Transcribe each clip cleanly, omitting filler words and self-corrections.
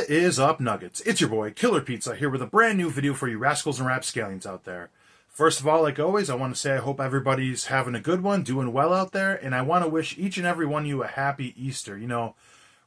What is up, Nuggets? It's your boy, Killer Pizza, here with a brand new video for you rascals and rapscallions out there. First of all, like always, I want to say I hope everybody's having a good one, doing well out there, and I want to wish each and every one of you a happy Easter. You know,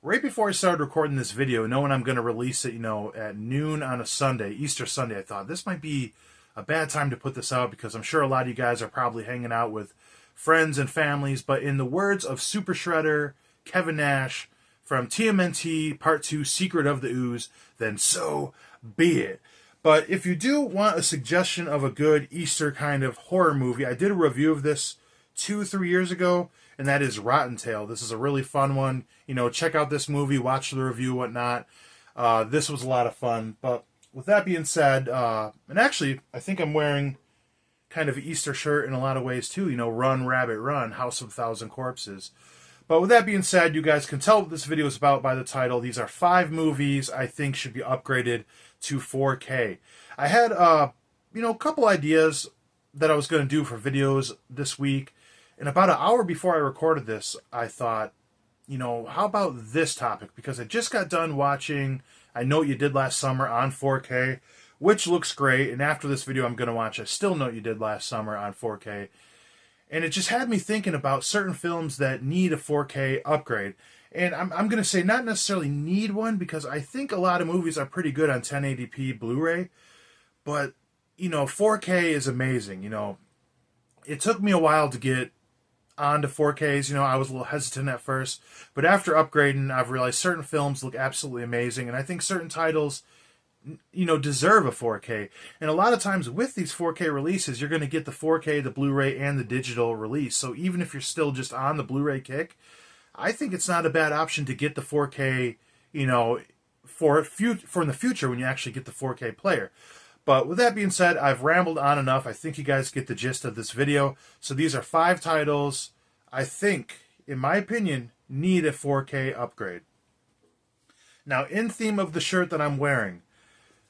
right before I started recording this video, knowing I'm going to release it, at noon on a Sunday, Easter Sunday, I thought this might be a bad time to put this out because I'm sure a lot of you guys are probably hanging out with friends and families, but in the words of Super Shredder, Kevin Nash, from TMNT Part 2, Secret of the Ooze, then so be it. But if you do want a suggestion of a good Easter kind of horror movie, I did a review of this 2-3 years ago, and that is Rotten Tail. This is a really fun one. Check out this movie, watch the review, whatnot. This was a lot of fun. But with that being said, and actually, I think I'm wearing kind of an Easter shirt in a lot of ways too. Run, Rabbit, Run, House of a Thousand Corpses. But with that being said, you guys can tell what this video is about by the title. These are 5 movies I think should be upgraded to 4K. I had, a couple ideas that I was going to do for videos this week. And about an hour before I recorded this, I thought, how about this topic? Because I just got done watching I Know What You Did Last Summer on 4K, which looks great. And after this video I'm going to watch I Still Know What You Did Last Summer on 4K. And it just had me thinking about certain films that need a 4K upgrade. And I'm going to say not necessarily need one, because I think a lot of movies are pretty good on 1080p Blu-ray. But, 4K is amazing. It took me a while to get onto 4Ks. I was a little hesitant at first. But after upgrading, I've realized certain films look absolutely amazing. And I think certain titles deserve a 4K. And a lot of times with these 4K releases, you're going to get the 4K, the Blu-ray, and the digital release. So even if you're still just on the Blu-ray kick, I think it's not a bad option to get the 4K, for in the future when you actually get the 4K player. But with that being said, I've rambled on enough. I think you guys get the gist of this video. So these are 5 titles I think, in my opinion, need a 4K upgrade. Now, in theme of the shirt that I'm wearing,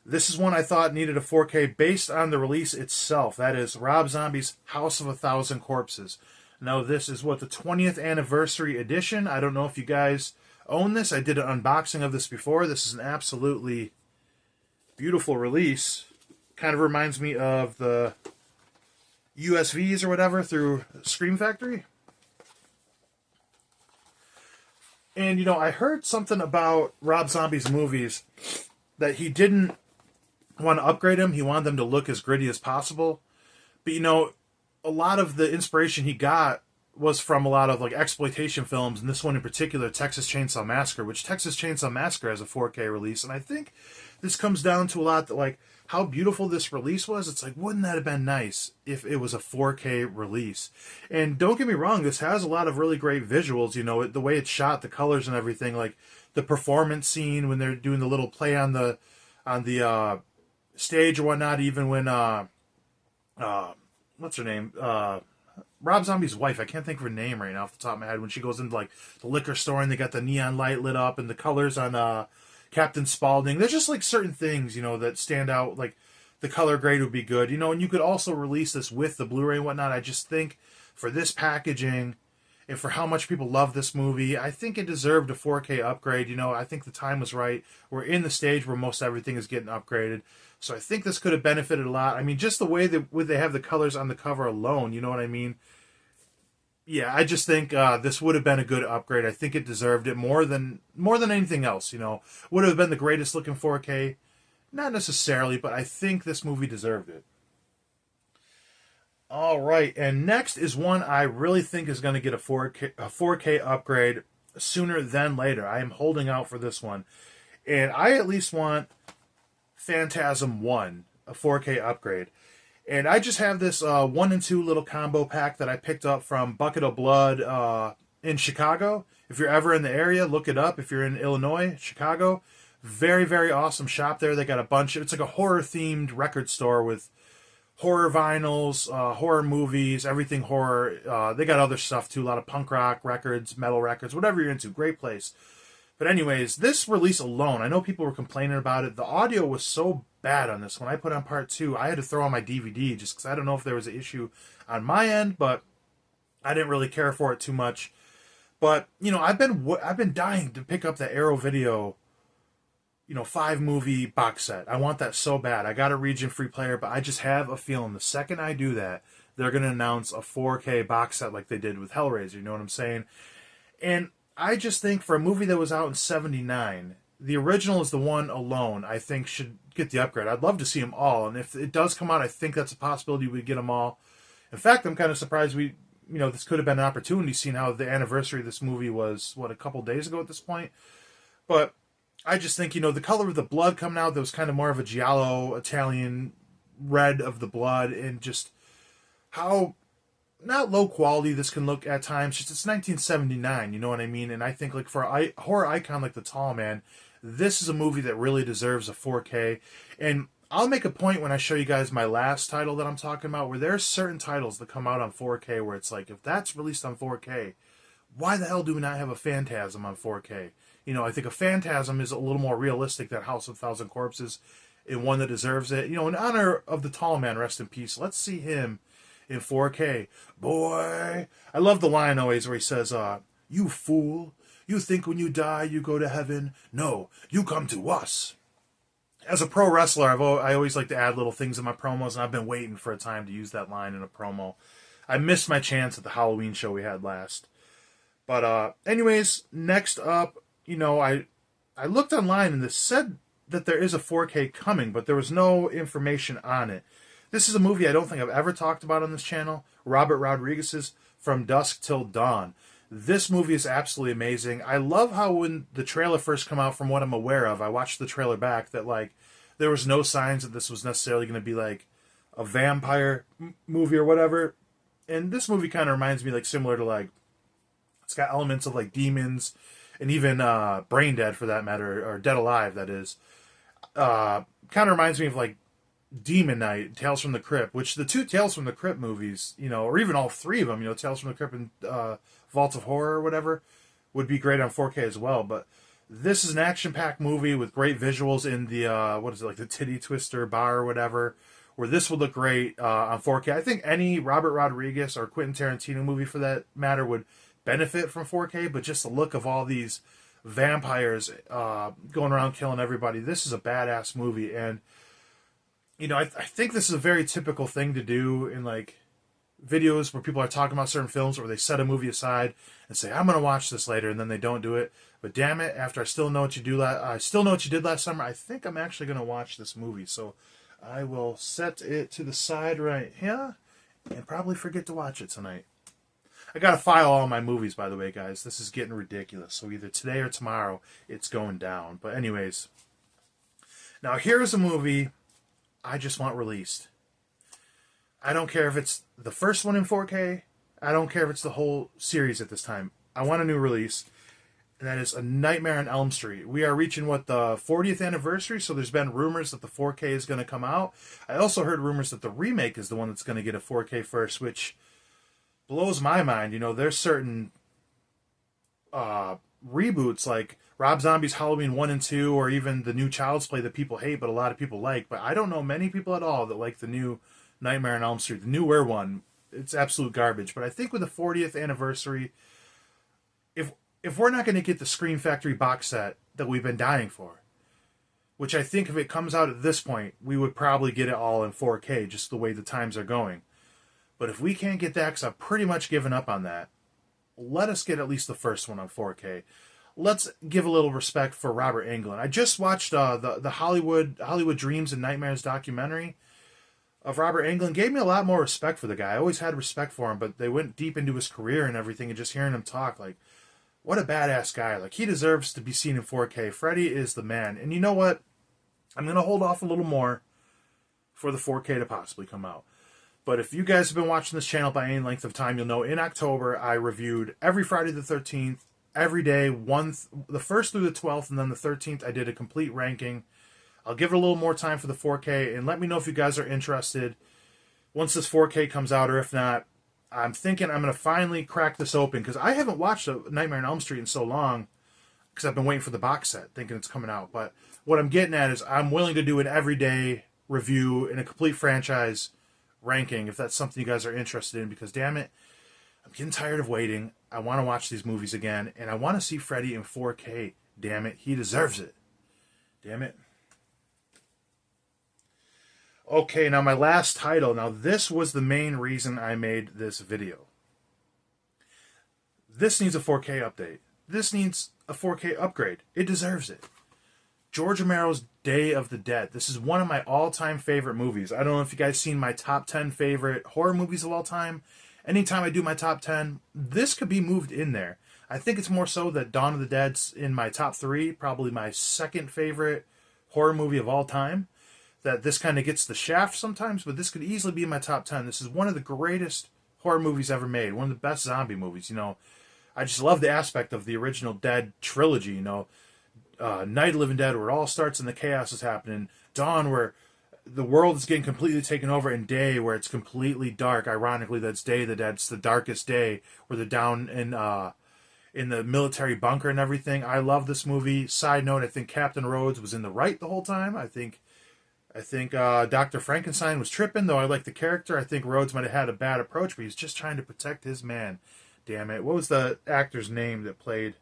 this is one I thought needed a 4K based on the release itself. That is Rob Zombie's House of a Thousand Corpses. Now, this is the 20th anniversary edition. I don't know if you guys own this. I did an unboxing of this before. This is an absolutely beautiful release. Kind of reminds me of the USVs or whatever through Scream Factory. And, I heard something about Rob Zombie's movies that he didn't want to upgrade them. He wanted them to look as gritty as possible. But, a lot of the inspiration he got was from a lot of exploitation films, and this one in particular, Texas Chainsaw Massacre, which Texas Chainsaw Massacre has a 4K release. And I think this comes down to a lot that, how beautiful this release was. It's wouldn't that have been nice if it was a 4K release? And don't get me wrong, this has a lot of really great visuals, the way it's shot, the colors and everything, the performance scene when they're doing the little play on the stage or whatnot, even when what's her name? Rob Zombie's wife, I can't think of her name right now off the top of my head, when she goes into the liquor store and they got the neon light lit up and the colors on Captain Spaulding. There's just certain things, that stand out. The color grade would be good, and you could also release this with the Blu-ray and whatnot. I just think for this packaging and for how much people love this movie, I think it deserved a 4K upgrade. I think the time was right. We're in the stage where most everything is getting upgraded. So I think this could have benefited a lot. I mean, just the way that they have the colors on the cover alone, you know what I mean? Yeah, I just think this would have been a good upgrade. I think it deserved it more than anything else, Would it have been the greatest looking 4K? Not necessarily, but I think this movie deserved it. All right, and next is one I really think is going to get a 4K upgrade sooner than later. I am holding out for this one. And I at least want Phantasm 1, a 4K upgrade. And I just have this 1 and 2 little combo pack that I picked up from Bucket of Blood in Chicago. If you're ever in the area, look it up. If you're in Illinois, Chicago, very, very awesome shop there. They got a bunch of, it's a horror-themed record store with horror vinyls, horror movies, everything horror. They got other stuff too, a lot of punk rock records, metal records, whatever you're into. Great place. But anyways, this release alone, I know people were complaining about it. The audio was so bad on this. When I put on part 2, I had to throw on my DVD just because I don't know if there was an issue on my end, but I didn't really care for it too much. But I've been dying to pick up the Arrow Video 5-movie box set. I want that so bad. I got a region free player, but I just have a feeling the second I do that, they're going to announce a 4K box set like they did with Hellraiser. You know what I'm saying? And I just think for a movie that was out in 79, the original is the one alone I think should get the upgrade. I'd love to see them all. And if it does come out, I think that's a possibility we get them all. In fact, I'm kind of surprised this could have been an opportunity seeing how the anniversary of this movie was, a couple days ago at this point. But I just think, the color of the blood coming out, that was kind of more of a giallo Italian red of the blood, and just how not low quality this can look at times. Just it's 1979, you know what I mean? And I think like for a horror icon like The Tall Man, this is a movie that really deserves a 4K. And I'll make a point when I show you guys my last title that I'm talking about, where there's certain titles that come out on 4K where it's like, if that's released on 4K, why the hell do we not have a Phantasm on 4K? I think a Phantasm is a little more realistic than House of Thousand Corpses, and one that deserves it. In honor of The Tall Man, rest in peace, let's see him in 4K. Boy, I love the line always where he says, you fool, you think when you die you go to heaven? No, you come to us. As a pro wrestler, I always like to add little things in my promos, and I've been waiting for a time to use that line in a promo. I missed my chance at the Halloween show we had last. But anyways, next up, I looked online and this said that there is a 4K coming, but there was no information on it. This is a movie I don't think I've ever talked about on this channel, Robert Rodriguez's From Dusk Till Dawn. This movie is absolutely amazing. I love how when the trailer first came out, from what I'm aware of, I watched the trailer back, that like there was no signs that this was necessarily going to be like a vampire movie or whatever. And this movie kind of reminds me like similar to like, it's got elements of like demons and even Brain Dead for that matter, or Dead Alive that is. Kind of reminds me of like Demon Knight, Tales from the Crypt, which the two Tales from the Crypt movies, or even all three of them, Tales from the Crypt and Vault of Horror or whatever, would be great on 4K as well. But this is an action-packed movie with great visuals in the, like the Titty Twister bar or whatever, where this would look great on 4K. I think any Robert Rodriguez or Quentin Tarantino movie for that matter would benefit from 4K, but just the look of all these vampires going around killing everybody, this is a badass movie. And I think this is a very typical thing to do in like videos where people are talking about certain films, where they set a movie aside and say, I'm going to watch this later, and then they don't do it. But damn it, after I still know what you did last summer, I think I'm actually going to watch this movie. So I will set it to the side right here and probably forget to watch it tonight. I got to file all my movies, by the way, guys. This is getting ridiculous. So either today or tomorrow, it's going down. But anyways, now here's a movie I just want released. I don't care if it's the first one in 4K. I don't care if it's the whole series at this time. I want a new release, and that is A Nightmare on Elm Street. We are reaching, the 40th anniversary, so there's been rumors that the 4K is going to come out. I also heard rumors that the remake is the one that's going to get a 4K first, which blows my mind. There's certain reboots like Rob Zombie's Halloween 1 and 2, or even the new Child's Play that people hate but a lot of people like. But I don't know many people at all that like the new Nightmare on Elm Street. The newer one, it's absolute garbage. But I think with the 40th anniversary, if we're not going to get the Scream Factory box set that we've been dying for, which I think if it comes out at this point, we would probably get it all in 4K, just the way the times are going. But if we can't get that, because I've pretty much given up on that, let us get at least the first one on 4K. Let's give a little respect for Robert Englund. I just watched the Hollywood Dreams and Nightmares documentary of Robert Englund. Gave me a lot more respect for the guy. I always had respect for him, but they went deep into his career and everything, and just hearing him talk, like, what a badass guy. Like, he deserves to be seen in 4K. Freddy is the man. And you know what? I'm going to hold off a little more for the 4K to possibly come out. But if you guys have been watching this channel by any length of time, you'll know in October I reviewed every Friday the 13th, every day, the 1st through the 12th, and then the 13th I did a complete ranking. I'll give it a little more time for the 4K, and let me know if you guys are interested once this 4K comes out, or if not. I'm thinking I'm going to finally crack this open, because I haven't watched A Nightmare on Elm Street in so long, because I've been waiting for the box set, thinking it's coming out. But what I'm getting at is I'm willing to do an everyday review in a complete franchise ranking, if that's something you guys are interested in, because damn it, I'm getting tired of waiting. I want to watch these movies again, and I want to see Freddy in 4K. Damn it, he deserves it. Damn it. Okay, now my last title. Now this was the main reason I made this video. This needs a 4K update. This needs a 4K upgrade. It deserves it. George Romero's Day of the Dead. This is one of my all-time favorite movies. I don't know if you guys seen my top 10 favorite horror movies of all time. Anytime I do my top 10, this could be moved in there. I think it's more so that Dawn of the Dead's in my top 3, probably my second favorite horror movie of all time. That this kind of gets the shaft sometimes, but this could easily be in my top 10. This is one of the greatest horror movies ever made. One of the best zombie movies, you know. I just love the aspect of the original Dead trilogy, you know. Night of the Living Dead, where it all starts and the chaos is happening. Dawn, where the world is getting completely taken over. And Day, where it's completely dark. Ironically, that's Day of the Dead. It's the darkest day, where they're down in the military bunker and everything. I love this movie. Side note, I think Captain Rhodes was in the right the whole time. I think Dr. Frankenstein was tripping, though I like the character. I think Rhodes might have had a bad approach, but he's just trying to protect his man. Damn it. What was the actor's name that played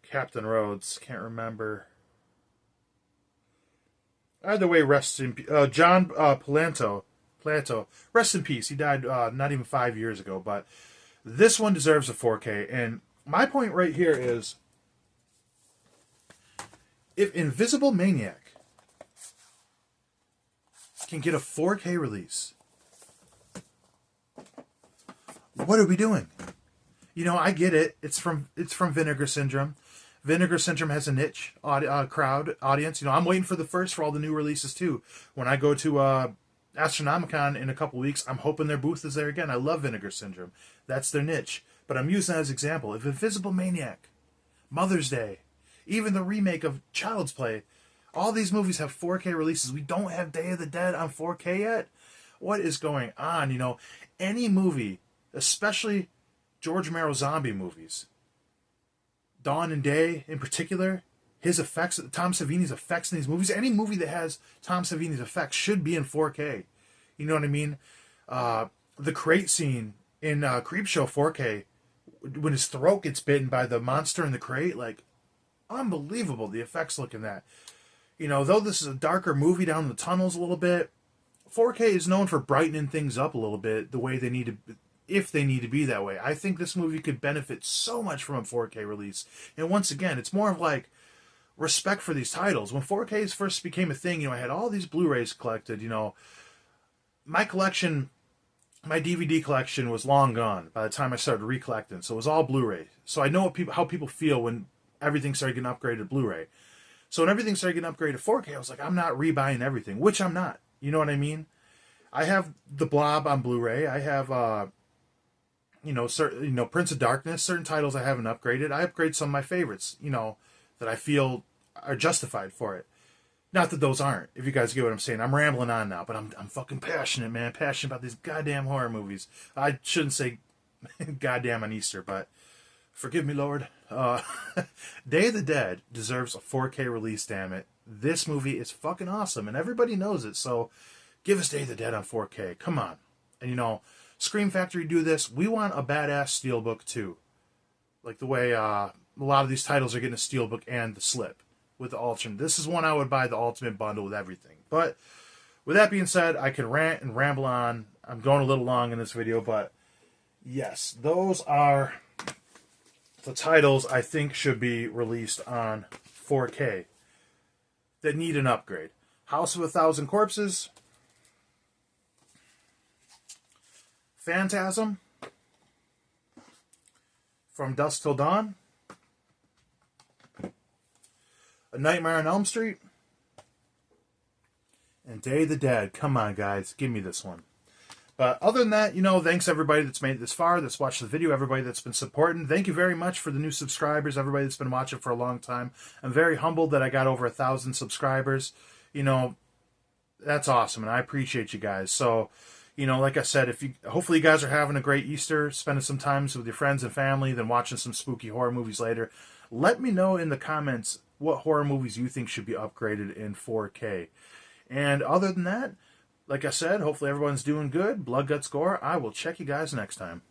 Captain Rhodes? Can't remember. Either way, rest in peace. John Palanto. Rest in peace. He died not even 5 years ago, but this one deserves a 4K. And my point right here is, if Invisible Maniac can get a 4K release, what are we doing? You know, I get it. It's from Vinegar Syndrome. Vinegar Syndrome has a niche audience. You know, I'm waiting for all the new releases too. When I go to Astronomicon in a couple weeks, I'm hoping their booth is there again. I love Vinegar Syndrome. That's their niche. But I'm using that as an example. If Invisible Maniac, Mother's Day, even the remake of Child's Play, all these movies have 4K releases. We don't have Day of the Dead on 4K yet. What is going on? You know, any movie, especially George Romero zombie movies, Dawn and Day in particular, his effects, Tom Savini's effects in these movies, any movie that has Tom Savini's effects should be in 4K. You know what I mean? The crate scene in Creepshow 4K, when his throat gets bitten by the monster in the crate, like, unbelievable, the effects look in that. You know, though this is a darker movie down the tunnels a little bit, 4K is known for brightening things up a little bit the way they need to, if they need to be that way. I think this movie could benefit so much from a 4K release. And once again, it's more of like respect for these titles. When 4Ks first became a thing, you know, I had all these Blu-rays collected, you know. My collection, my DVD collection was long gone by the time I started recollecting. So it was all Blu-ray. So I know how people feel when everything started getting upgraded to Blu-ray. So when everything started getting upgraded to 4K, I was like, I'm not rebuying everything, which I'm not. You know what I mean? I have The Blob on Blu-ray. I have Prince of Darkness, certain titles I haven't upgraded. I upgrade some of my favorites, you know, that I feel are justified for it. Not that those aren't, if you guys get what I'm saying. I'm rambling on now, but I'm fucking passionate, man. Passionate about these goddamn horror movies. I shouldn't say goddamn on Easter, but forgive me, Lord. Day of the Dead deserves a 4K release, damn it. This movie is fucking awesome, and everybody knows it, so give us Day of the Dead on 4K. Come on. And, you know, Scream Factory do this. We want a badass steelbook too. Like the way a lot of these titles are getting a steelbook and the slip with the ultimate. This is one I would buy the ultimate bundle with everything. But with that being said, I can rant and ramble on. I'm going a little long in this video, but yes, those are the titles I think should be released on 4K that need an upgrade. House of a Thousand Corpses, Phantasm, From Dusk Till Dawn, A Nightmare on Elm Street, and Day of the Dead. Come on, guys, give me this one. But other than that, you know, thanks everybody that's made it this far, that's watched the video, everybody that's been supporting. Thank you very much for the new subscribers, everybody that's been watching for a long time. I'm very humbled that I got over 1,000 subscribers. You know, that's awesome, and I appreciate you guys. So, you know, like I said, hopefully you guys are having a great Easter, spending some time with your friends and family, then watching some spooky horror movies later. Let me know in the comments what horror movies you think should be upgraded in 4K. And other than that, like I said, hopefully everyone's doing good. Blood, Guts, Gore. I will check you guys next time.